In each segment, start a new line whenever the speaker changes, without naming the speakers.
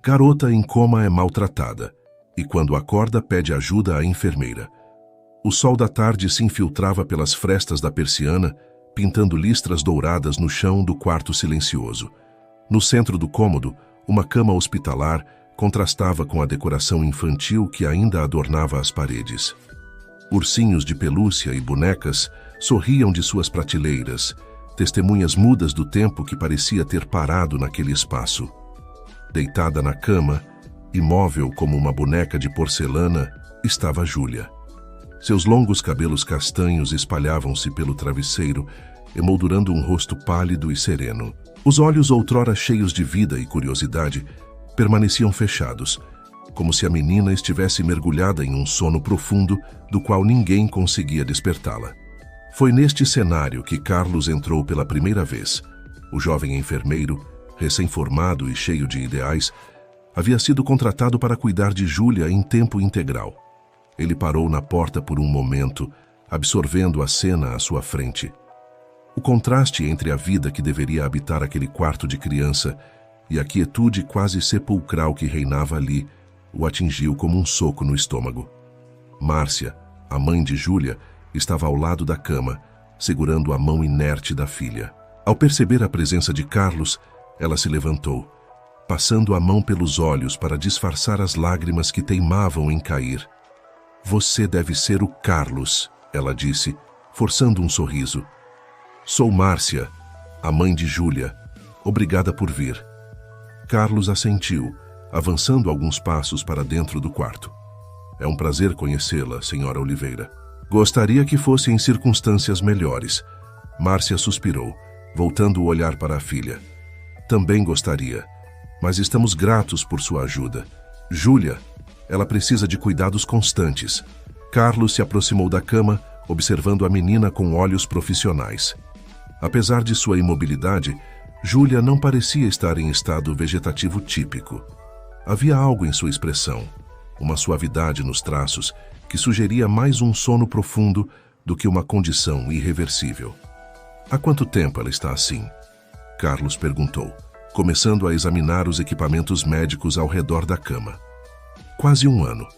Garota em coma é maltratada e, quando acorda, pede ajuda à enfermeira. O sol da tarde se infiltrava pelas frestas da persiana, pintando listras douradas no chão do quarto silencioso. No centro do cômodo, uma cama hospitalar contrastava com a decoração infantil que ainda adornava as paredes. Ursinhos de pelúcia e bonecas sorriam de suas prateleiras, testemunhas mudas do tempo que parecia ter parado naquele espaço. Deitada na cama, imóvel como uma boneca de porcelana, estava Júlia. Seus longos cabelos castanhos espalhavam-se pelo travesseiro, emoldurando um rosto pálido e sereno. Os olhos, outrora cheios de vida e curiosidade, permaneciam fechados, como se a menina estivesse mergulhada em um sono profundo do qual ninguém conseguia despertá-la. Foi neste cenário que Carlos entrou pela primeira vez. O jovem enfermeiro, recém-formado e cheio de ideais, havia sido contratado para cuidar de Júlia em tempo integral. Ele parou na porta por um momento, absorvendo a cena à sua frente. O contraste entre a vida que deveria habitar aquele quarto de criança e a quietude quase sepulcral que reinava ali o atingiu como um soco no estômago. Márcia, a mãe de Júlia, estava ao lado da cama, segurando a mão inerte da filha. Ao perceber a presença de Carlos, ela se levantou, passando a mão pelos olhos para disfarçar as lágrimas que teimavam em cair. "Você deve ser o Carlos", ela disse, forçando um sorriso. "Sou Márcia, a mãe de Júlia. Obrigada por vir." Carlos assentiu, avançando alguns passos para dentro do quarto. "É um prazer conhecê-la, senhora Oliveira. Gostaria que fosse em circunstâncias melhores." Márcia suspirou, voltando o olhar para a filha. "Também gostaria, mas estamos gratos por sua ajuda. Júlia, ela precisa de cuidados constantes." Carlos se aproximou da cama, observando a menina com olhos profissionais. Apesar de sua imobilidade, Júlia não parecia estar em estado vegetativo típico. Havia algo em sua expressão, uma suavidade nos traços, que sugeria mais um sono profundo do que uma condição irreversível. "Há quanto tempo ela está assim?" Carlos perguntou, começando a examinar os equipamentos médicos ao redor da cama. "Quase 1 ano",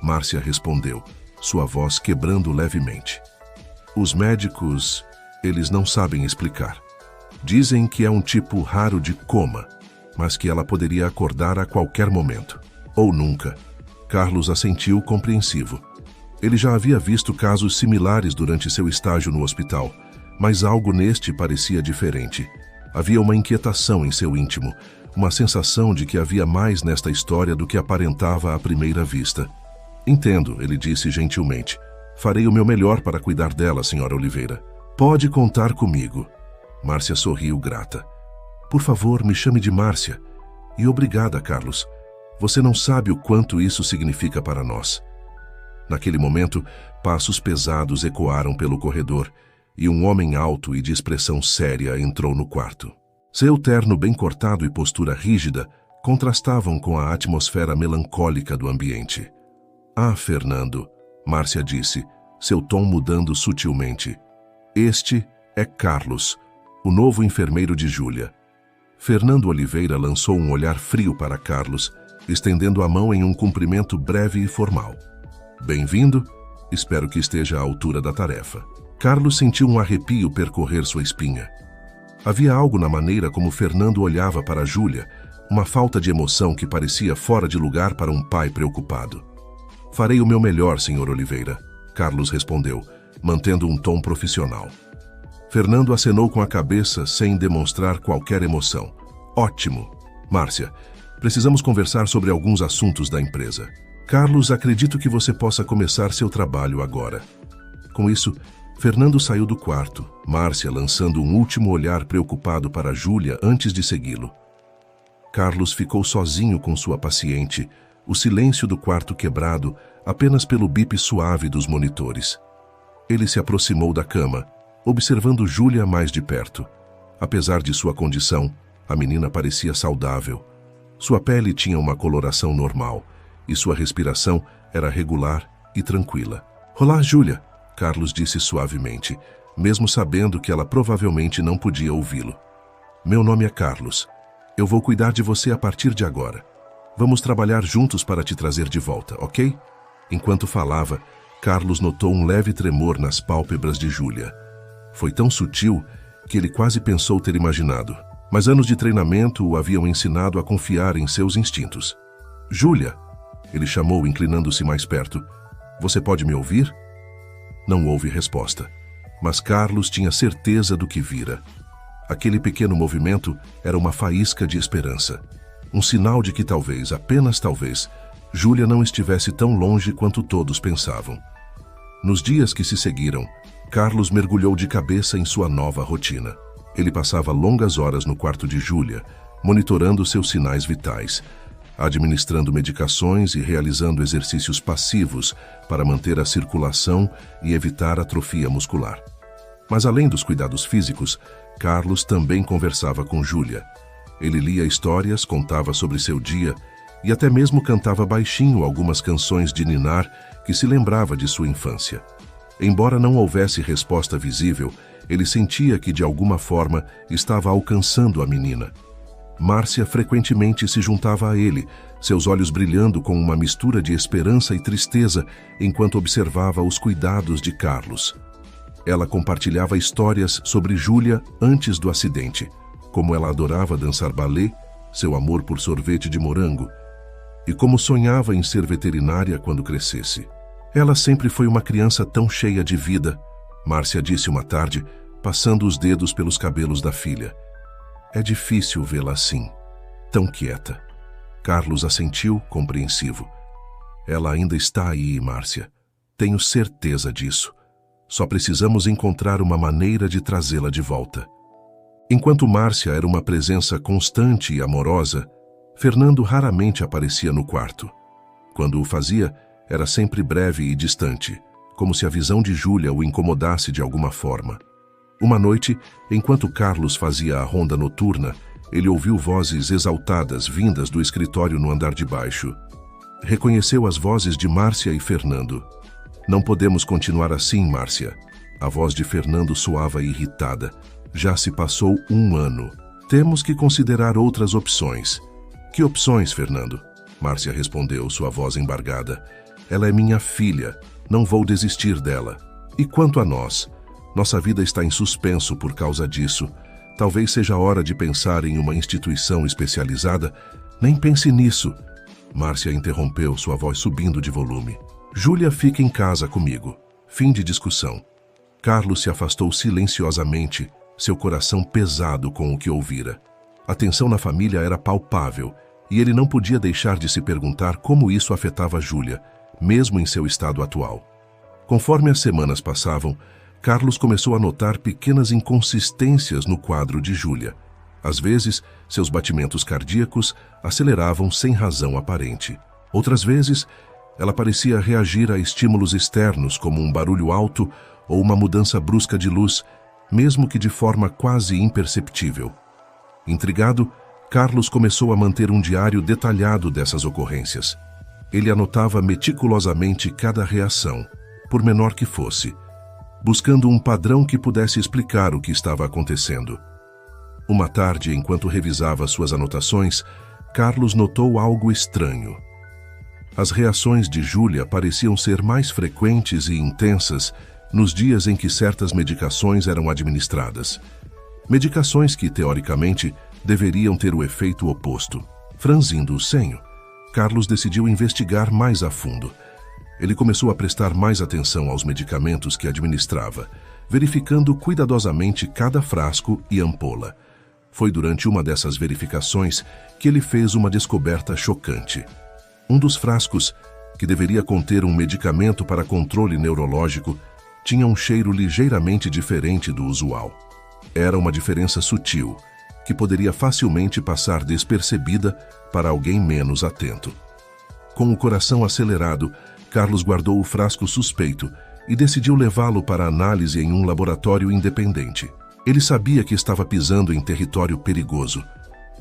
Márcia respondeu, sua voz quebrando levemente. "Os médicos, eles não sabem explicar. Dizem que é um tipo raro de coma, mas que ela poderia acordar a qualquer momento. Ou nunca." Carlos assentiu compreensivo. Ele já havia visto casos similares durante seu estágio no hospital, mas algo neste parecia diferente. Havia uma inquietação em seu íntimo, uma sensação de que havia mais nesta história do que aparentava à primeira vista. "Entendo", ele disse gentilmente. "Farei o meu melhor para cuidar dela, senhora Oliveira." "Pode contar comigo." Márcia sorriu grata. "Por favor, me chame de Márcia. E obrigada, Carlos. Você não sabe o quanto isso significa para nós." Naquele momento, passos pesados ecoaram pelo corredor e um homem alto e de expressão séria entrou no quarto. Seu terno bem cortado e postura rígida contrastavam com a atmosfera melancólica do ambiente. "Ah, Fernando", Márcia disse, seu tom mudando sutilmente. "Este é Carlos, o novo enfermeiro de Júlia." Fernando Oliveira lançou um olhar frio para Carlos, estendendo a mão em um cumprimento breve e formal. "Bem-vindo, espero que esteja à altura da tarefa." Carlos sentiu um arrepio percorrer sua espinha. Havia algo na maneira como Fernando olhava para Júlia, uma falta de emoção que parecia fora de lugar para um pai preocupado. "Farei o meu melhor, senhor Oliveira", Carlos respondeu, mantendo um tom profissional. Fernando acenou com a cabeça sem demonstrar qualquer emoção. "Ótimo. Márcia, precisamos conversar sobre alguns assuntos da empresa." "Carlos, acredito que você possa começar seu trabalho agora." Com isso, Fernando saiu do quarto, Márcia lançando um último olhar preocupado para Júlia antes de segui-lo. Carlos ficou sozinho com sua paciente, o silêncio do quarto quebrado apenas pelo bip suave dos monitores. Ele se aproximou da cama, observando Júlia mais de perto. Apesar de sua condição, a menina parecia saudável. Sua pele tinha uma coloração normal e sua respiração era regular e tranquila. "Olá, Júlia", Carlos disse suavemente, mesmo sabendo que ela provavelmente não podia ouvi-lo. "Meu nome é Carlos. Eu vou cuidar de você a partir de agora." Vamos trabalhar juntos para te trazer de volta, ok? Enquanto falava, Carlos notou um leve tremor nas pálpebras de Júlia. Foi tão sutil que ele quase pensou ter imaginado, mas anos de treinamento o haviam ensinado a confiar em seus instintos. Júlia, ele chamou, inclinando-se mais perto. Você pode me ouvir? Não houve resposta, mas Carlos tinha certeza do que vira. Aquele pequeno movimento era uma faísca de esperança. Um sinal de que talvez, apenas talvez, Júlia não estivesse tão longe quanto todos pensavam. Nos dias que se seguiram, Carlos mergulhou de cabeça em sua nova rotina. Ele passava longas horas no quarto de Júlia, monitorando seus sinais vitais, administrando medicações e realizando exercícios passivos para manter a circulação e evitar atrofia muscular. Mas além dos cuidados físicos, Carlos também conversava com Júlia. Ele lia histórias, contava sobre seu dia e até mesmo cantava baixinho algumas canções de ninar que se lembrava de sua infância. Embora não houvesse resposta visível, ele sentia que de alguma forma estava alcançando a menina. Márcia frequentemente se juntava a ele, seus olhos brilhando com uma mistura de esperança e tristeza enquanto observava os cuidados de Carlos. Ela compartilhava histórias sobre Júlia antes do acidente, como ela adorava dançar balé, seu amor por sorvete de morango, e como sonhava em ser veterinária quando crescesse. Ela sempre foi uma criança tão cheia de vida, Márcia disse uma tarde, passando os dedos pelos cabelos da filha. É difícil vê-la assim, tão quieta. Carlos assentiu, compreensivo. Ela ainda está aí, Márcia. Tenho certeza disso. Só precisamos encontrar uma maneira de trazê-la de volta. Enquanto Márcia era uma presença constante e amorosa, Fernando raramente aparecia no quarto. Quando o fazia, era sempre breve e distante, como se a visão de Júlia o incomodasse de alguma forma. Uma noite, enquanto Carlos fazia a ronda noturna, ele ouviu vozes exaltadas vindas do escritório no andar de baixo. Reconheceu as vozes de Márcia e Fernando. Não podemos continuar assim, Márcia. A voz de Fernando soava irritada. Já se passou 1 ano. Temos que considerar outras opções. Que opções, Fernando? Márcia respondeu, sua voz embargada. Ela é minha filha. Não vou desistir dela. E quanto a nós? Nossa vida está em suspenso por causa disso. Talvez seja hora de pensar em uma instituição especializada. Nem pense nisso. Márcia interrompeu, sua voz subindo de volume. Júlia fica em casa comigo. Fim de discussão. Carlos se afastou silenciosamente, seu coração pesado com o que ouvira. A tensão na família era palpável, e ele não podia deixar de se perguntar como isso afetava Júlia, mesmo em seu estado atual. Conforme as semanas passavam, Carlos começou a notar pequenas inconsistências no quadro de Júlia. Às vezes, seus batimentos cardíacos aceleravam sem razão aparente. Outras vezes, ela parecia reagir a estímulos externos, como um barulho alto ou uma mudança brusca de luz, mesmo que de forma quase imperceptível. Intrigado, Carlos começou a manter um diário detalhado dessas ocorrências. Ele anotava meticulosamente cada reação, por menor que fosse, buscando um padrão que pudesse explicar o que estava acontecendo. Uma tarde, enquanto revisava suas anotações, Carlos notou algo estranho. As reações de Júlia pareciam ser mais frequentes e intensas nos dias em que certas medicações eram administradas. Medicações que, teoricamente, deveriam ter o efeito oposto. Franzindo o senho, Carlos decidiu investigar mais a fundo. Ele começou a prestar mais atenção aos medicamentos que administrava, verificando cuidadosamente cada frasco e ampola. Foi durante uma dessas verificações que ele fez uma descoberta chocante. Um dos frascos, que deveria conter um medicamento para controle neurológico, tinha um cheiro ligeiramente diferente do usual. Era uma diferença sutil, que poderia facilmente passar despercebida para alguém menos atento. Com o coração acelerado, Carlos guardou o frasco suspeito e decidiu levá-lo para análise em um laboratório independente. Ele sabia que estava pisando em território perigoso,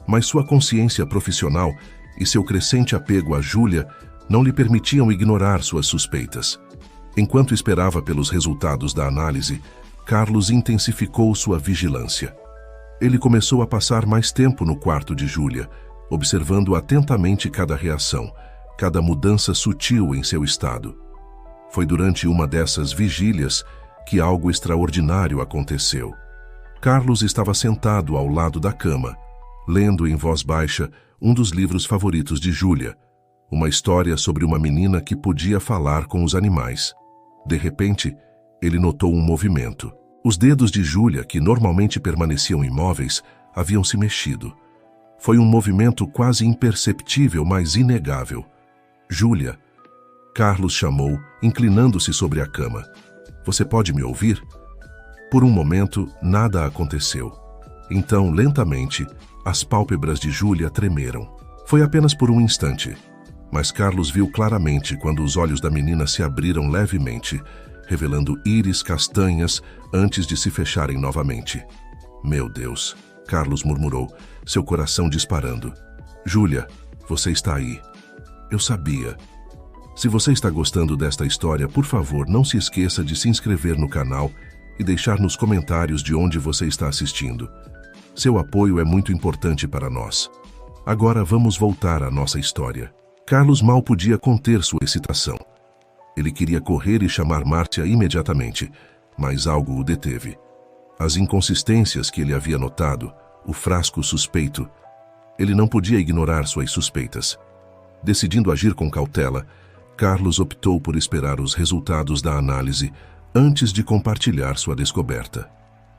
mas sua consciência profissional e seu crescente apego a Júlia não lhe permitiam ignorar suas suspeitas. Enquanto esperava pelos resultados da análise, Carlos intensificou sua vigilância. Ele começou a passar mais tempo no quarto de Júlia, observando atentamente cada reação, cada mudança sutil em seu estado. Foi durante uma dessas vigílias que algo extraordinário aconteceu. Carlos estava sentado ao lado da cama, lendo em voz baixa um dos livros favoritos de Júlia, uma história sobre uma menina que podia falar com os animais. De repente, ele notou um movimento. Os dedos de Júlia, que normalmente permaneciam imóveis, haviam se mexido. Foi um movimento quase imperceptível, mas inegável. Júlia, Carlos chamou, inclinando-se sobre a cama. Você pode me ouvir? Por um momento, nada aconteceu. Então, lentamente, as pálpebras de Júlia tremeram. Foi apenas por um instante, mas Carlos viu claramente quando os olhos da menina se abriram levemente, revelando íris castanhas antes de se fecharem novamente. Meu Deus, Carlos murmurou, seu coração disparando. Júlia, você está aí. Eu sabia. Se você está gostando desta história, por favor, não se esqueça de se inscrever no canal e deixar nos comentários de onde você está assistindo. Seu apoio é muito importante para nós. Agora vamos voltar à nossa história. Carlos mal podia conter sua excitação. Ele queria correr e chamar Márcia imediatamente, mas algo o deteve. As inconsistências que ele havia notado, o frasco suspeito. Ele não podia ignorar suas suspeitas. Decidindo agir com cautela, Carlos optou por esperar os resultados da análise antes de compartilhar sua descoberta.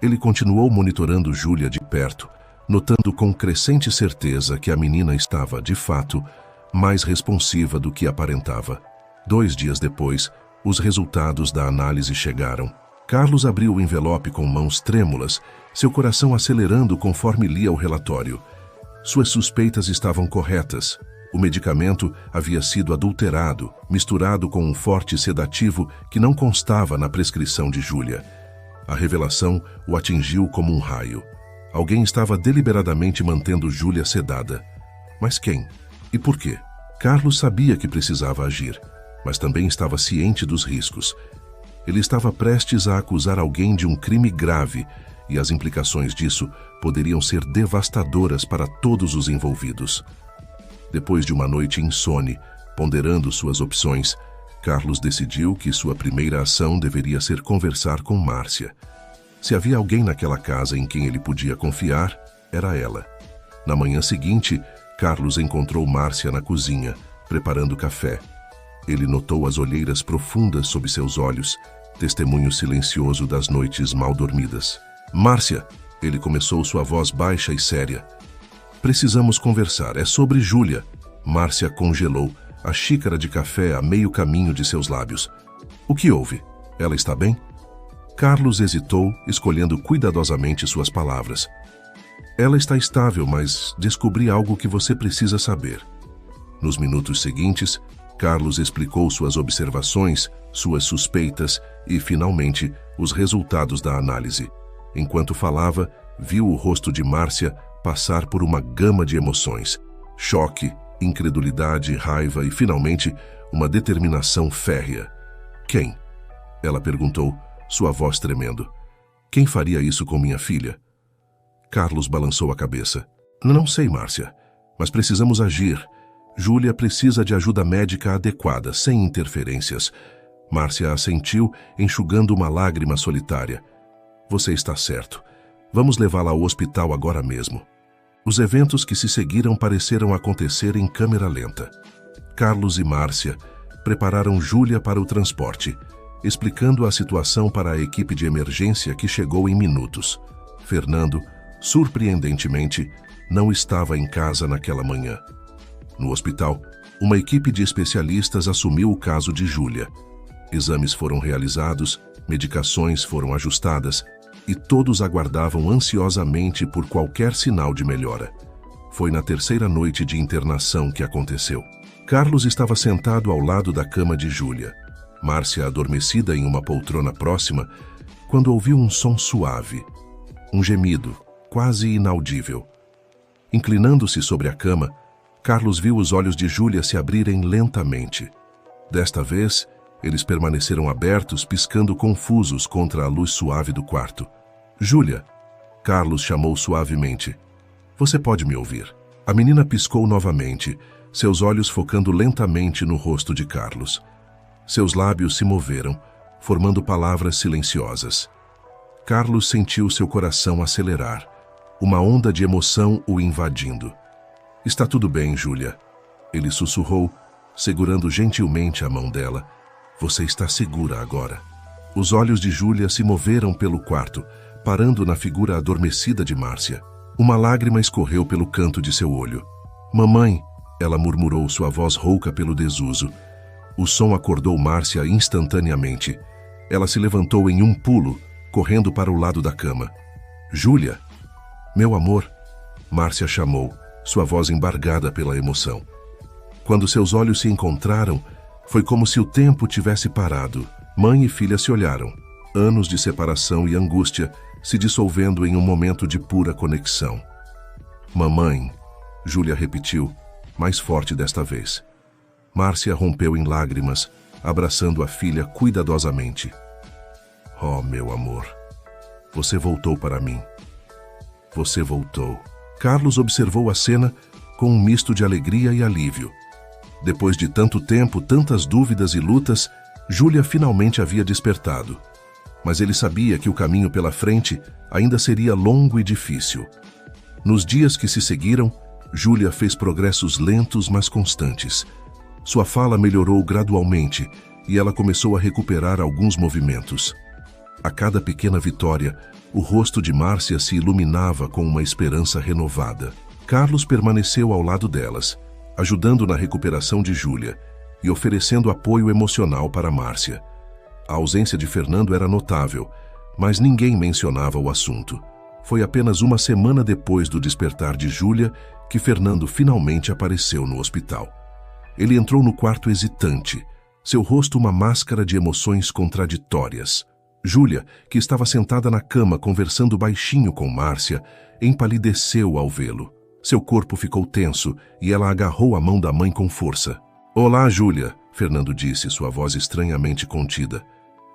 Ele continuou monitorando Júlia de perto, notando com crescente certeza que a menina estava, de fato, mais responsiva do que aparentava. 2 dias depois, os resultados da análise chegaram. Carlos abriu o envelope com mãos trêmulas, seu coração acelerando conforme lia o relatório. Suas suspeitas estavam corretas. O medicamento havia sido adulterado, misturado com um forte sedativo que não constava na prescrição de Júlia. A revelação o atingiu como um raio. Alguém estava deliberadamente mantendo Júlia sedada. Mas quem? E por quê? Carlos sabia que precisava agir, mas também estava ciente dos riscos. Ele estava prestes a acusar alguém de um crime grave, e as implicações disso poderiam ser devastadoras para todos os envolvidos. Depois de uma noite insone, ponderando suas opções, Carlos decidiu que sua primeira ação deveria ser conversar com Márcia. Se havia alguém naquela casa em quem ele podia confiar, era ela. Na manhã seguinte, Carlos encontrou Márcia na cozinha, preparando café. Ele notou as olheiras profundas sob seus olhos, testemunho silencioso das noites mal dormidas. Márcia, ele começou, sua voz baixa e séria. Precisamos conversar, é sobre Júlia. Márcia congelou, a xícara de café a meio caminho de seus lábios. O que houve? Ela está bem? Carlos hesitou, escolhendo cuidadosamente suas palavras. Ela está estável, mas descobri algo que você precisa saber. Nos minutos seguintes, Carlos explicou suas observações, suas suspeitas e, finalmente, os resultados da análise. Enquanto falava, viu o rosto de Márcia passar por uma gama de emoções. Choque, incredulidade, raiva e, finalmente, uma determinação férrea. Quem? Ela perguntou, sua voz tremendo. Quem faria isso com minha filha? Carlos balançou a cabeça. Não sei, Márcia, mas precisamos agir. Júlia precisa de ajuda médica adequada, sem interferências. Márcia assentiu, enxugando uma lágrima solitária. Você está certo. Vamos levá-la ao hospital agora mesmo. Os eventos que se seguiram pareceram acontecer em câmera lenta. Carlos e Márcia prepararam Júlia para o transporte, explicando a situação para a equipe de emergência que chegou em minutos. Fernando, surpreendentemente, não estava em casa naquela manhã. No hospital, uma equipe de especialistas assumiu o caso de Júlia. Exames foram realizados, medicações foram ajustadas e todos aguardavam ansiosamente por qualquer sinal de melhora. Foi na 3ª noite de internação que aconteceu. Carlos estava sentado ao lado da cama de Júlia. Márcia, adormecida em uma poltrona próxima, quando ouviu um som suave, um gemido, quase inaudível. Inclinando-se sobre a cama, Carlos viu os olhos de Júlia se abrirem lentamente. Desta vez, eles permaneceram abertos, piscando confusos contra a luz suave do quarto. Júlia, Carlos chamou suavemente. Você pode me ouvir? A menina piscou novamente, seus olhos focando lentamente no rosto de Carlos. Seus lábios se moveram, formando palavras silenciosas. Carlos sentiu seu coração acelerar, uma onda de emoção o invadindo. Está tudo bem, Júlia. Ele sussurrou, segurando gentilmente a mão dela. Você está segura agora. Os olhos de Júlia se moveram pelo quarto, parando na figura adormecida de Márcia. Uma lágrima escorreu pelo canto de seu olho. Mamãe, ela murmurou, sua voz rouca pelo desuso. O som acordou Márcia instantaneamente. Ela se levantou em um pulo, correndo para o lado da cama. Júlia! Meu amor! Márcia chamou, sua voz embargada pela emoção. Quando seus olhos se encontraram, foi como se o tempo tivesse parado. Mãe e filha se olharam. Anos de separação e angústia se dissolvendo em um momento de pura conexão. Mamãe, Júlia repetiu, mais forte desta vez. Márcia rompeu em lágrimas, abraçando a filha cuidadosamente. Oh, meu amor, você voltou para mim. Você voltou. Carlos observou a cena com um misto de alegria e alívio. Depois de tanto tempo, tantas dúvidas e lutas, Júlia finalmente havia despertado. Mas ele sabia que o caminho pela frente ainda seria longo e difícil. Nos dias que se seguiram, Júlia fez progressos lentos, mas constantes. Sua fala melhorou gradualmente e ela começou a recuperar alguns movimentos. A cada pequena vitória, o rosto de Márcia se iluminava com uma esperança renovada. Carlos permaneceu ao lado delas, ajudando na recuperação de Júlia e oferecendo apoio emocional para Márcia. A ausência de Fernando era notável, mas ninguém mencionava o assunto. Foi apenas uma semana depois do despertar de Júlia que Fernando finalmente apareceu no hospital. Ele entrou no quarto hesitante, seu rosto uma máscara de emoções contraditórias. Júlia, que estava sentada na cama conversando baixinho com Márcia, empalideceu ao vê-lo. Seu corpo ficou tenso e ela agarrou a mão da mãe com força. Olá, Júlia, Fernando disse, sua voz estranhamente contida.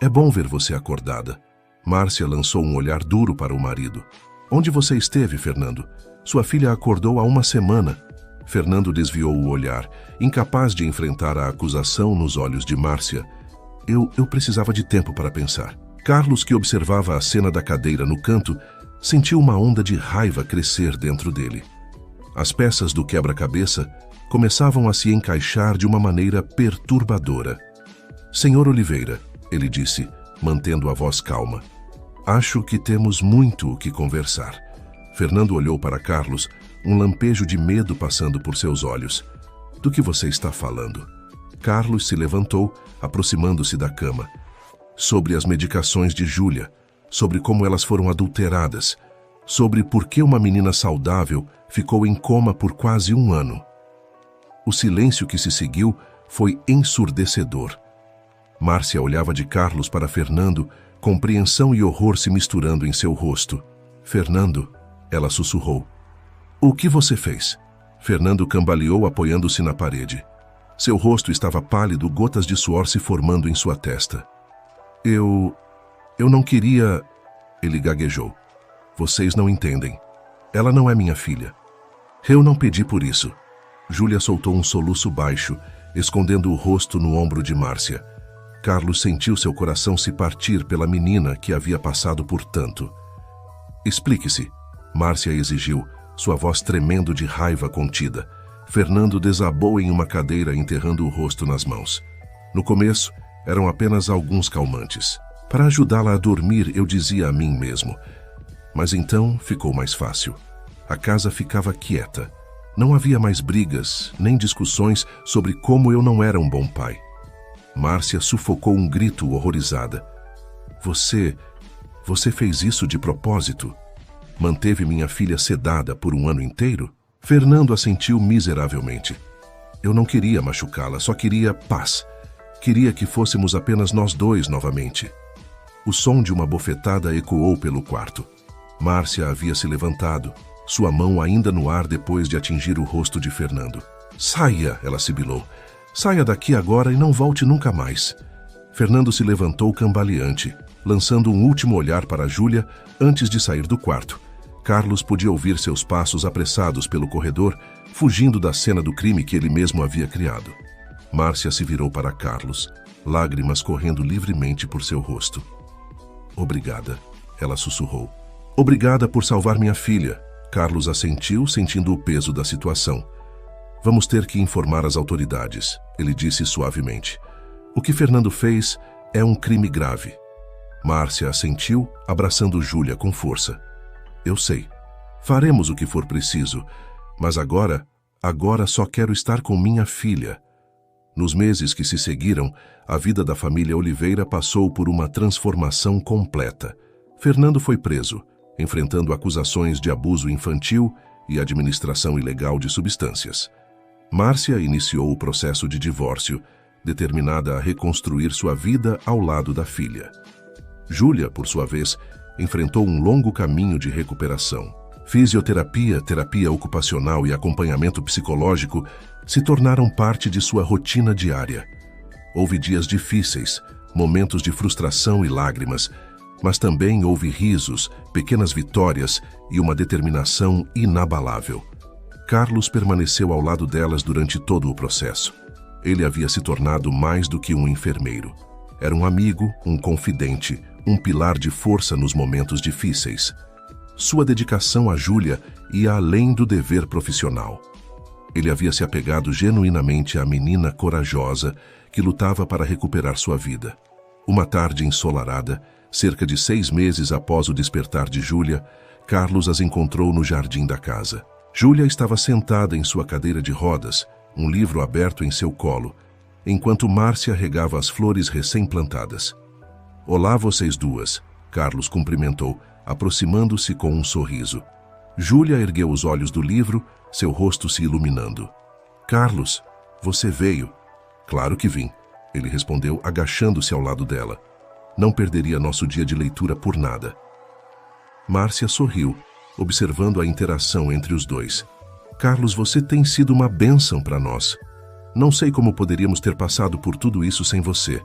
É bom ver você acordada. Márcia lançou um olhar duro para o marido. Onde você esteve, Fernando? Sua filha acordou há uma semana. Fernando desviou o olhar, incapaz de enfrentar a acusação nos olhos de Márcia. Eu precisava de tempo para pensar. Carlos, que observava a cena da cadeira no canto, sentiu uma onda de raiva crescer dentro dele. As peças do quebra-cabeça começavam a se encaixar de uma maneira perturbadora. Senhor Oliveira, ele disse, mantendo a voz calma. Acho que temos muito o que conversar. Fernando olhou para Carlos, um lampejo de medo passando por seus olhos. Do que você está falando? Carlos se levantou, aproximando-se da cama. Sobre as medicações de Júlia, sobre como elas foram adulteradas, sobre por que uma menina saudável ficou em coma por quase um ano. O silêncio que se seguiu foi ensurdecedor. Márcia olhava de Carlos para Fernando, compreensão e horror se misturando em seu rosto. Fernando, ela sussurrou. O que você fez? Fernando cambaleou apoiando-se na parede. Seu rosto estava pálido, gotas de suor se formando em sua testa. Eu não queria... Ele gaguejou. Vocês não entendem. Ela não é minha filha. Eu não pedi por isso. Júlia soltou um soluço baixo, escondendo o rosto no ombro de Márcia. Carlos sentiu seu coração se partir pela menina que havia passado por tanto. Explique-se, Márcia exigiu, sua voz tremendo de raiva contida. Fernando desabou em uma cadeira, enterrando o rosto nas mãos. No começo, eram apenas alguns calmantes. Para ajudá-la a dormir, eu dizia a mim mesmo. Mas então ficou mais fácil. A casa ficava quieta. Não havia mais brigas, nem discussões sobre como eu não era um bom pai. Márcia sufocou um grito horrorizada. Você fez isso de propósito? Manteve minha filha sedada por um ano inteiro? Fernando assentiu miseravelmente. Eu não queria machucá-la, só queria paz. Queria que fôssemos apenas nós dois novamente. O som de uma bofetada ecoou pelo quarto. Márcia havia se levantado, sua mão ainda no ar depois de atingir o rosto de Fernando. Saia, ela sibilou. Saia daqui agora e não volte nunca mais. Fernando se levantou cambaleante, lançando um último olhar para Júlia antes de sair do quarto. Carlos podia ouvir seus passos apressados pelo corredor, fugindo da cena do crime que ele mesmo havia criado. Márcia se virou para Carlos, lágrimas correndo livremente por seu rosto. "Obrigada", ela sussurrou. "Obrigada por salvar minha filha." Carlos assentiu, sentindo o peso da situação. "Vamos ter que informar as autoridades", ele disse suavemente. "O que Fernando fez é um crime grave." Márcia assentiu, abraçando Júlia com força. "Eu sei. Faremos o que for preciso, mas agora só quero estar com minha filha." Nos meses que se seguiram, a vida da família Oliveira passou por uma transformação completa. Fernando foi preso, enfrentando acusações de abuso infantil e administração ilegal de substâncias. Márcia iniciou o processo de divórcio, determinada a reconstruir sua vida ao lado da filha. Júlia, por sua vez, enfrentou um longo caminho de recuperação. Fisioterapia, terapia ocupacional e acompanhamento psicológico se tornaram parte de sua rotina diária. Houve dias difíceis, momentos de frustração e lágrimas, mas também houve risos, pequenas vitórias e uma determinação inabalável. Carlos permaneceu ao lado delas durante todo o processo. Ele havia se tornado mais do que um enfermeiro. Era um amigo, um confidente, um pilar de força nos momentos difíceis. Sua dedicação a Júlia ia além do dever profissional. Ele havia se apegado genuinamente à menina corajosa que lutava para recuperar sua vida. Uma tarde ensolarada, cerca de 6 meses após o despertar de Júlia, Carlos as encontrou no jardim da casa. Júlia estava sentada em sua cadeira de rodas, um livro aberto em seu colo, enquanto Márcia regava as flores recém-plantadas. "Olá, vocês duas", Carlos cumprimentou, aproximando-se com um sorriso. Júlia ergueu os olhos do livro, seu rosto se iluminando. "Carlos, você veio." "Claro que vim", ele respondeu, agachando-se ao lado dela. "Não perderia nosso dia de leitura por nada." Márcia sorriu, observando a interação entre os dois. "Carlos, você tem sido uma bênção para nós. Não sei como poderíamos ter passado por tudo isso sem você."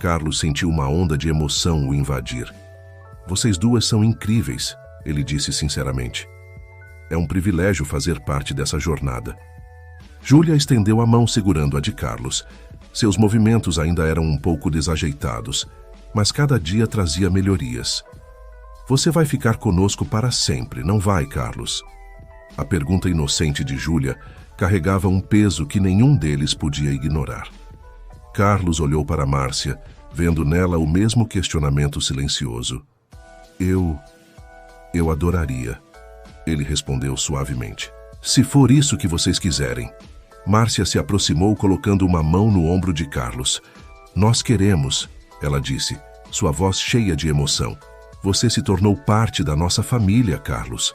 Carlos sentiu uma onda de emoção o invadir. "Vocês duas são incríveis", ele disse sinceramente. "É um privilégio fazer parte dessa jornada." Júlia estendeu a mão segurando a de Carlos. Seus movimentos ainda eram um pouco desajeitados, mas cada dia trazia melhorias. "Você vai ficar conosco para sempre, não vai, Carlos?" A pergunta inocente de Júlia carregava um peso que nenhum deles podia ignorar. Carlos olhou para Márcia, vendo nela o mesmo questionamento silencioso. Eu adoraria", ele respondeu suavemente. "Se for isso que vocês quiserem." Márcia se aproximou colocando uma mão no ombro de Carlos. "Nós queremos", ela disse, sua voz cheia de emoção. "Você se tornou parte da nossa família, Carlos."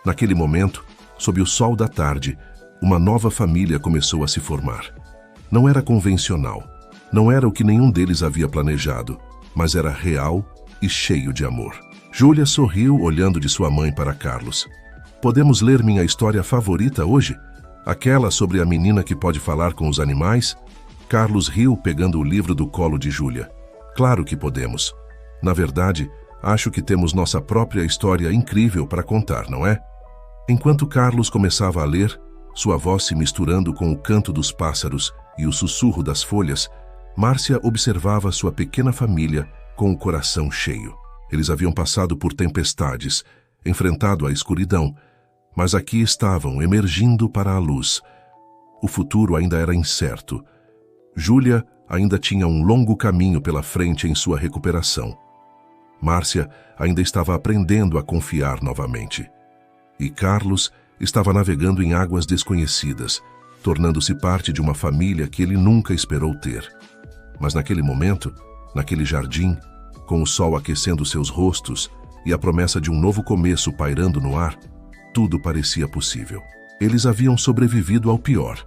Naquele momento, sob o sol da tarde, uma nova família começou a se formar. Não era convencional, não era o que nenhum deles havia planejado, mas era real e cheio de amor. Júlia sorriu olhando de sua mãe para Carlos. "Podemos ler minha história favorita hoje? Aquela sobre a menina que pode falar com os animais?" Carlos riu pegando o livro do colo de Júlia. "Claro que podemos. Na verdade, acho que temos nossa própria história incrível para contar, não é?" Enquanto Carlos começava a ler, sua voz se misturando com o canto dos pássaros e o sussurro das folhas, Márcia observava sua pequena família com o coração cheio. Eles haviam passado por tempestades, enfrentado a escuridão, mas aqui estavam, emergindo para a luz. O futuro ainda era incerto. Júlia ainda tinha um longo caminho pela frente em sua recuperação. Márcia ainda estava aprendendo a confiar novamente. E Carlos estava navegando em águas desconhecidas, tornando-se parte de uma família que ele nunca esperou ter. Mas naquele momento, naquele jardim, com o sol aquecendo seus rostos e a promessa de um novo começo pairando no ar, tudo parecia possível. Eles haviam sobrevivido ao pior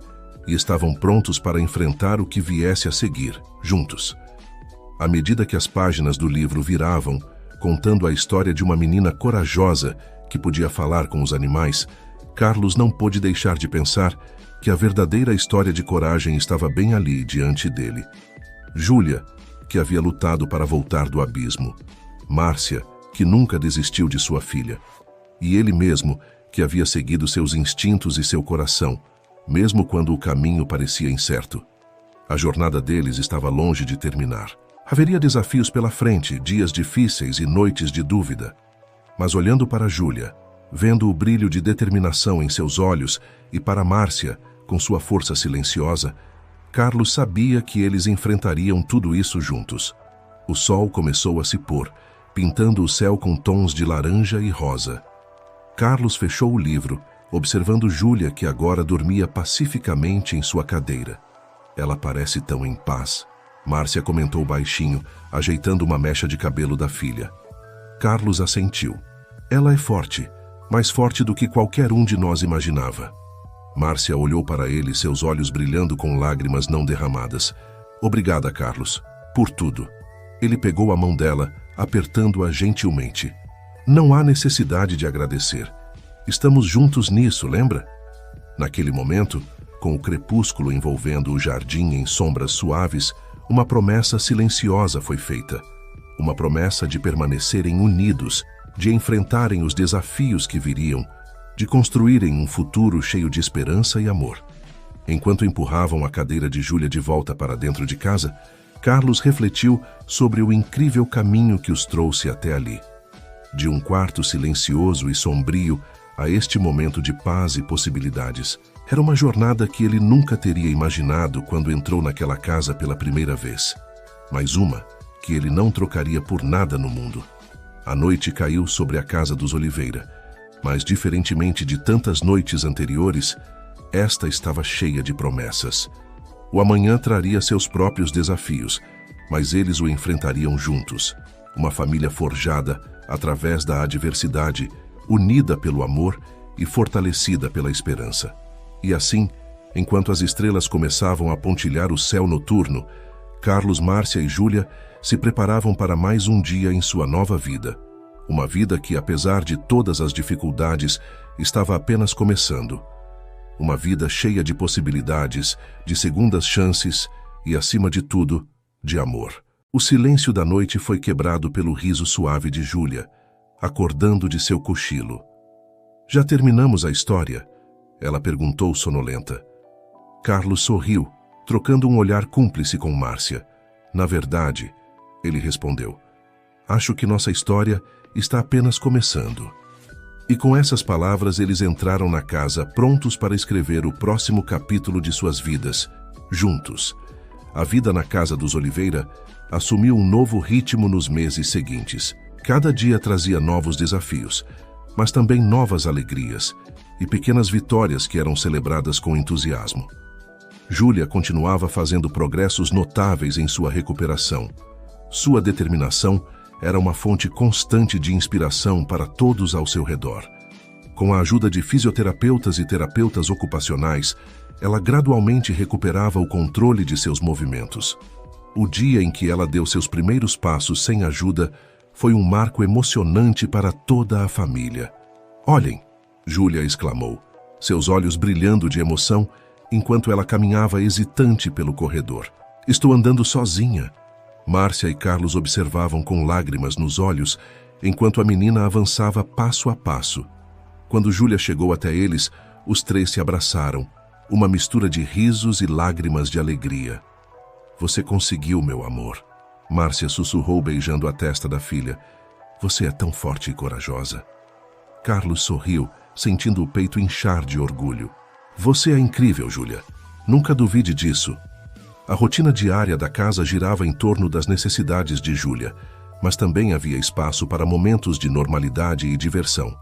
e estavam prontos para enfrentar o que viesse a seguir, juntos. À medida que as páginas do livro viravam, contando a história de uma menina corajosa que podia falar com os animais, Carlos não pôde deixar de pensar que a verdadeira história de coragem estava bem ali diante dele. Júlia, que havia lutado para voltar do abismo. Márcia, que nunca desistiu de sua filha. e ele mesmo, que havia seguido seus instintos e seu coração, mesmo quando o caminho parecia incerto. A jornada deles estava longe de terminar. Haveria desafios pela frente, dias difíceis e noites de dúvida. Mas olhando para Júlia, vendo o brilho de determinação em seus olhos, e para Márcia, com sua força silenciosa, Carlos sabia que eles enfrentariam tudo isso juntos. O sol começou a se pôr, pintando o céu com tons de laranja e rosa. Carlos fechou o livro, observando Júlia, que agora dormia pacificamente em sua cadeira. Ela parece tão em paz, Márcia comentou baixinho, ajeitando uma mecha de cabelo da filha. Carlos assentiu. Ela é forte, mais forte do que qualquer um de nós imaginava. Márcia olhou para ele, seus olhos brilhando com lágrimas não derramadas. Obrigada, Carlos, por tudo. Ele pegou a mão dela, apertando-a gentilmente. Não há necessidade de agradecer. Estamos juntos nisso, lembra? Naquele momento, com o crepúsculo envolvendo o jardim em sombras suaves, uma promessa silenciosa foi feita. Uma promessa de permanecerem unidos, de enfrentarem os desafios que viriam, de construírem um futuro cheio de esperança e amor. Enquanto empurravam a cadeira de Júlia de volta para dentro de casa, Carlos refletiu sobre o incrível caminho que os trouxe até ali. De um quarto silencioso e sombrio a este momento de paz e possibilidades. Era uma jornada que ele nunca teria imaginado quando entrou naquela casa pela primeira vez. Mas uma que ele não trocaria por nada no mundo. A noite caiu sobre a casa dos Oliveira, mas diferentemente de tantas noites anteriores, esta estava cheia de promessas. O amanhã traria seus próprios desafios, mas eles o enfrentariam juntos. Uma família forjada através da adversidade, unida pelo amor e fortalecida pela esperança. E assim, enquanto as estrelas começavam a pontilhar o céu noturno, Carlos, Márcia e Júlia se preparavam para mais um dia em sua nova vida. Uma vida que, apesar de todas as dificuldades, estava apenas começando. Uma vida cheia de possibilidades, de segundas chances e, acima de tudo, de amor. O silêncio da noite foi quebrado pelo riso suave de Júlia, acordando de seu cochilo. Já terminamos a história? Ela perguntou sonolenta. Carlos sorriu, trocando um olhar cúmplice com Márcia. Na verdade, ele respondeu, acho que nossa história está apenas começando. E com essas palavras eles entraram na casa prontos para escrever o próximo capítulo de suas vidas, juntos. A vida na casa dos Oliveira assumiu um novo ritmo nos meses seguintes. Cada dia trazia novos desafios, mas também novas alegrias e pequenas vitórias que eram celebradas com entusiasmo. Júlia continuava fazendo progressos notáveis em sua recuperação. Sua determinação era uma fonte constante de inspiração para todos ao seu redor. Com a ajuda de fisioterapeutas e terapeutas ocupacionais, ela gradualmente recuperava o controle de seus movimentos. O dia em que ela deu seus primeiros passos sem ajuda foi um marco emocionante para toda a família. Olhem, Júlia exclamou, seus olhos brilhando de emoção, enquanto ela caminhava hesitante pelo corredor. Estou andando sozinha. Márcia e Carlos observavam com lágrimas nos olhos, enquanto a menina avançava passo a passo. Quando Júlia chegou até eles, os três se abraçaram, uma mistura de risos e lágrimas de alegria. Você conseguiu, meu amor. Márcia sussurrou beijando a testa da filha. Você é tão forte e corajosa. Carlos sorriu, sentindo o peito inchar de orgulho. Você é incrível, Júlia. Nunca duvide disso. A rotina diária da casa girava em torno das necessidades de Júlia, mas também havia espaço para momentos de normalidade e diversão.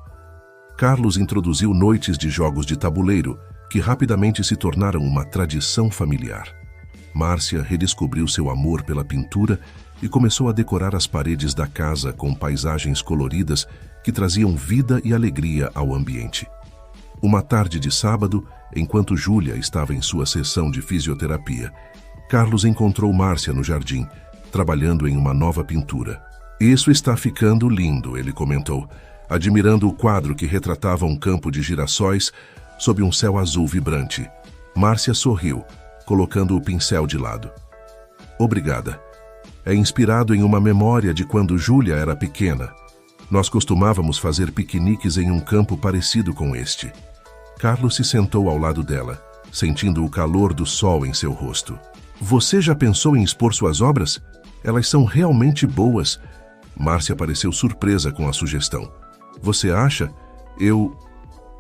Carlos introduziu noites de jogos de tabuleiro, que rapidamente se tornaram uma tradição familiar. Márcia redescobriu seu amor pela pintura e começou a decorar as paredes da casa com paisagens coloridas que traziam vida e alegria ao ambiente. Uma tarde de sábado, enquanto Júlia estava em sua sessão de fisioterapia, Carlos encontrou Márcia no jardim, trabalhando em uma nova pintura. Isso está ficando lindo, ele comentou, admirando o quadro que retratava um campo de girassóis sob um céu azul vibrante. Márcia sorriu, colocando o pincel de lado. Obrigada. É inspirado em uma memória de quando Júlia era pequena. Nós costumávamos fazer piqueniques em um campo parecido com este. Carlos se sentou ao lado dela, sentindo o calor do sol em seu rosto. Você já pensou em expor suas obras? Elas são realmente boas. Márcia pareceu surpresa com a sugestão. Você acha? Eu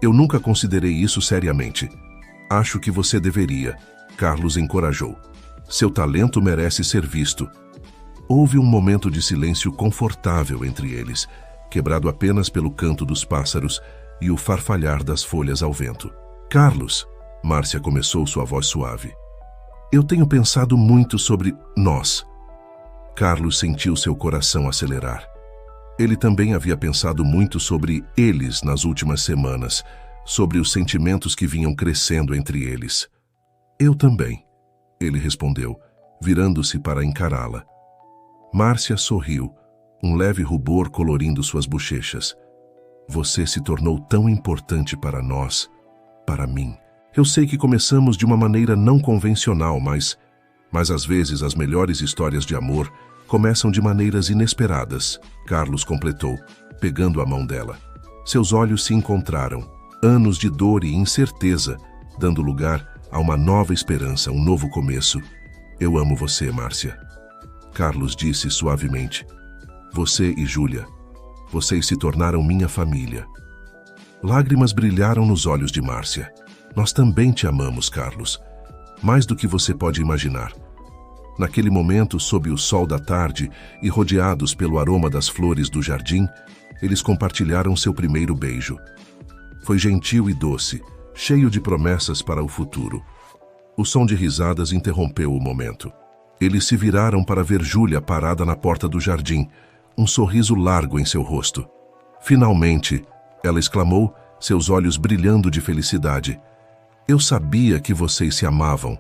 nunca considerei isso seriamente. Acho que você deveria. Carlos encorajou. Seu talento merece ser visto. Houve um momento de silêncio confortável entre eles, quebrado apenas pelo canto dos pássaros e o farfalhar das folhas ao vento. Carlos, Márcia começou, sua voz suave. Eu tenho pensado muito sobre nós. Carlos sentiu seu coração acelerar. Ele também havia pensado muito sobre eles nas últimas semanas, sobre os sentimentos que vinham crescendo entre eles. Eu também, ele respondeu, virando-se para encará-la. Márcia sorriu, um leve rubor colorindo suas bochechas. Você se tornou tão importante para nós, para mim. Eu sei que começamos de uma maneira não convencional, mas às vezes as melhores histórias de amor começam de maneiras inesperadas, Carlos completou, pegando a mão dela. Seus olhos se encontraram, anos de dor e incerteza, dando lugar a uma nova esperança, um novo começo. Eu amo você, Márcia. Carlos disse suavemente. Você e Júlia, vocês se tornaram minha família. Lágrimas brilharam nos olhos de Márcia. Nós também te amamos, Carlos. Mais do que você pode imaginar. Naquele momento, sob o sol da tarde e rodeados pelo aroma das flores do jardim, eles compartilharam seu primeiro beijo. Foi gentil e doce, cheio de promessas para o futuro. O som de risadas interrompeu o momento. Eles se viraram para ver Júlia parada na porta do jardim, um sorriso largo em seu rosto. Finalmente, ela exclamou, seus olhos brilhando de felicidade. Eu sabia que vocês se amavam.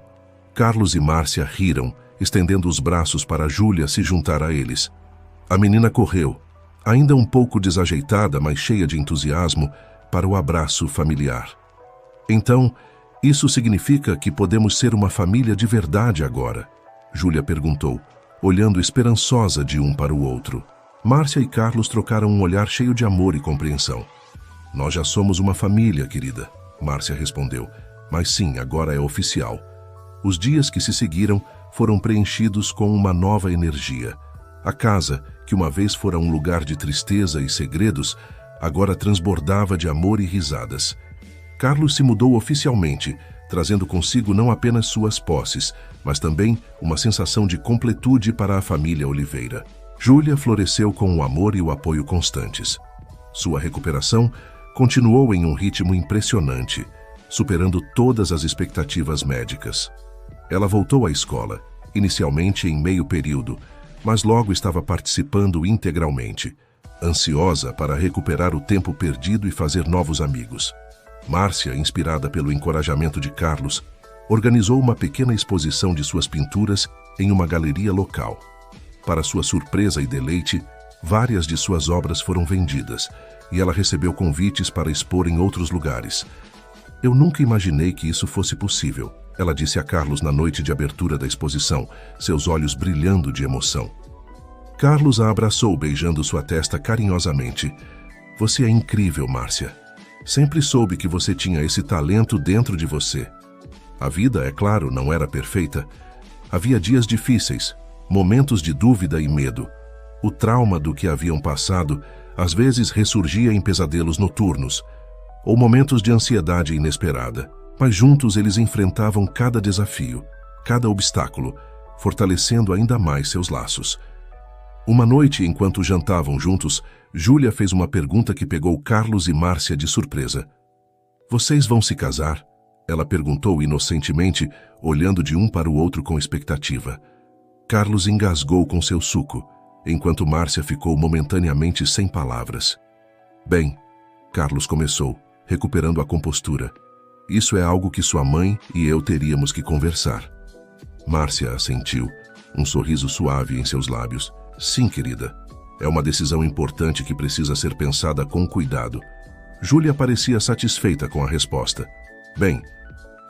Carlos e Márcia riram, estendendo os braços para Júlia se juntar a eles. A menina correu, ainda um pouco desajeitada, mas cheia de entusiasmo, para o abraço familiar. Então, isso significa que podemos ser uma família de verdade agora? Júlia perguntou, olhando esperançosa de um para o outro. Márcia e Carlos trocaram um olhar cheio de amor e compreensão. Nós já somos uma família, querida, Márcia respondeu. Mas sim, agora é oficial. Os dias que se seguiram foram preenchidos com uma nova energia. A casa, que uma vez fora um lugar de tristeza e segredos, agora transbordava de amor e risadas. Carlos se mudou oficialmente, trazendo consigo não apenas suas posses, mas também uma sensação de completude para a família Oliveira. Júlia floresceu com o amor e o apoio constantes. Sua recuperação continuou em um ritmo impressionante, superando todas as expectativas médicas. Ela voltou à escola, inicialmente em meio período, mas logo estava participando integralmente, ansiosa para recuperar o tempo perdido e fazer novos amigos. Márcia, inspirada pelo encorajamento de Carlos, organizou uma pequena exposição de suas pinturas em uma galeria local. Para sua surpresa e deleite, várias de suas obras foram vendidas, e ela recebeu convites para expor em outros lugares. Eu nunca imaginei que isso fosse possível, ela disse a Carlos na noite de abertura da exposição, seus olhos brilhando de emoção. Carlos a abraçou, beijando sua testa carinhosamente. Você é incrível, Márcia. Sempre soube que você tinha esse talento dentro de você. A vida, é claro, não era perfeita. Havia dias difíceis, momentos de dúvida e medo. O trauma do que haviam passado às vezes ressurgia em pesadelos noturnos, ou momentos de ansiedade inesperada. Mas juntos eles enfrentavam cada desafio, cada obstáculo, fortalecendo ainda mais seus laços. Uma noite, enquanto jantavam juntos, Júlia fez uma pergunta que pegou Carlos e Márcia de surpresa. Vocês vão se casar? Ela perguntou inocentemente, olhando de um para o outro com expectativa. Carlos engasgou com seu suco, enquanto Márcia ficou momentaneamente sem palavras. Bem, Carlos começou, recuperando a compostura. Isso é algo que sua mãe e eu teríamos que conversar. Márcia assentiu, um sorriso suave em seus lábios. Sim, querida. É uma decisão importante que precisa ser pensada com cuidado. Júlia parecia satisfeita com a resposta. Bem,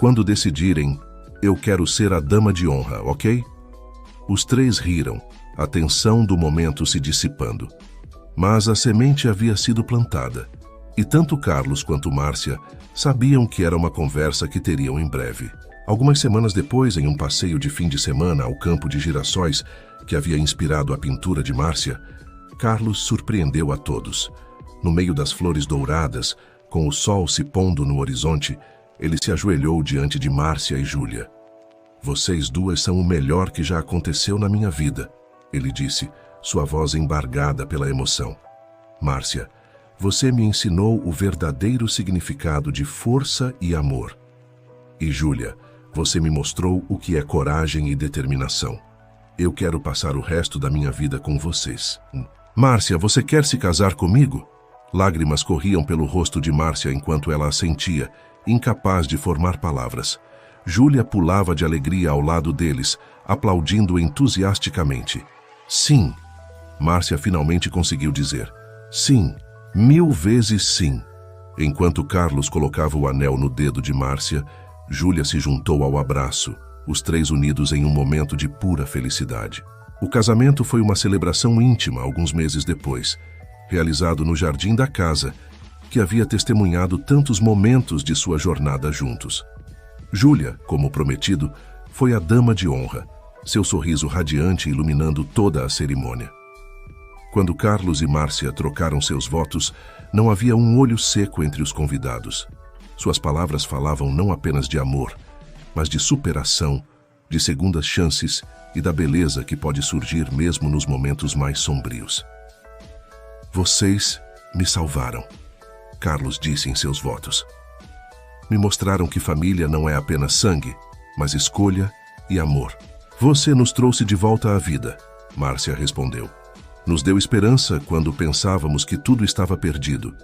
quando decidirem, eu quero ser a dama de honra, ok? Os três riram, a tensão do momento se dissipando. Mas a semente havia sido plantada, e tanto Carlos quanto Márcia sabiam que era uma conversa que teriam em breve. Algumas semanas depois, em um passeio de fim de semana ao campo de girassóis que havia inspirado a pintura de Márcia, Carlos surpreendeu a todos. No meio das flores douradas, com o sol se pondo no horizonte, ele se ajoelhou diante de Márcia e Júlia. "Vocês duas são o melhor que já aconteceu na minha vida", ele disse, sua voz embargada pela emoção. "Márcia, você me ensinou o verdadeiro significado de força e amor. E Júlia, você me mostrou o que é coragem e determinação. Eu quero passar o resto da minha vida com vocês." "Márcia, você quer se casar comigo?" Lágrimas corriam pelo rosto de Márcia enquanto ela assentia, incapaz de formar palavras. Júlia pulava de alegria ao lado deles, aplaudindo entusiasticamente. "Sim." Márcia finalmente conseguiu dizer. "Sim, 1000 vezes sim." Enquanto Carlos colocava o anel no dedo de Márcia, Júlia se juntou ao abraço, os três unidos em um momento de pura felicidade. O casamento foi uma celebração íntima alguns meses depois, realizado no jardim da casa, que havia testemunhado tantos momentos de sua jornada juntos. Júlia, como prometido, foi a dama de honra, seu sorriso radiante iluminando toda a cerimônia. Quando Carlos e Márcia trocaram seus votos, não havia um olho seco entre os convidados. Suas palavras falavam não apenas de amor, mas de superação, de segundas chances e da beleza que pode surgir mesmo nos momentos mais sombrios. "Vocês me salvaram", Carlos disse em seus votos. "Me mostraram que família não é apenas sangue, mas escolha e amor." "Você nos trouxe de volta à vida", Márcia respondeu. "Nos deu esperança quando pensávamos que tudo estava perdido.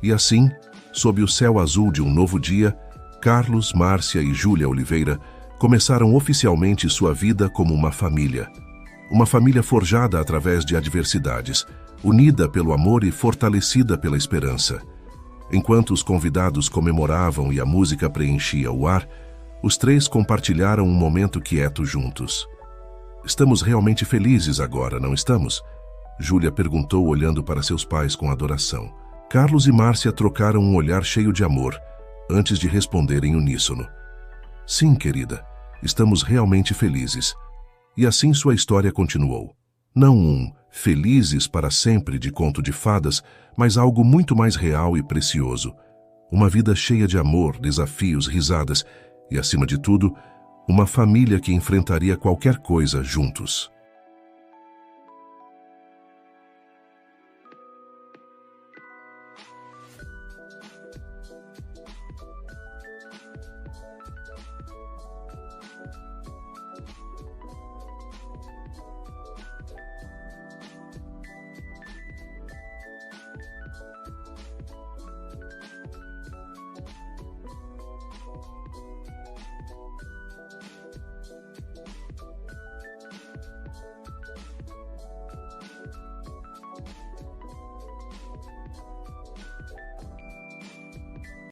E assim, sob o céu azul de um novo dia, Carlos, Márcia e Júlia Oliveira começaram oficialmente sua vida como uma família. Uma família forjada através de adversidades, unida pelo amor e fortalecida pela esperança. Enquanto os convidados comemoravam e a música preenchia o ar, os três compartilharam um momento quieto juntos. "Estamos realmente felizes agora, não estamos?" Júlia perguntou olhando para seus pais com adoração. Carlos e Márcia trocaram um olhar cheio de amor, antes de responder em uníssono. "Sim, querida, estamos realmente felizes." E assim sua história continuou. Não um felizes para sempre de conto de fadas, mas algo muito mais real e precioso. Uma vida cheia de amor, desafios, risadas e, acima de tudo, uma família que enfrentaria qualquer coisa juntos.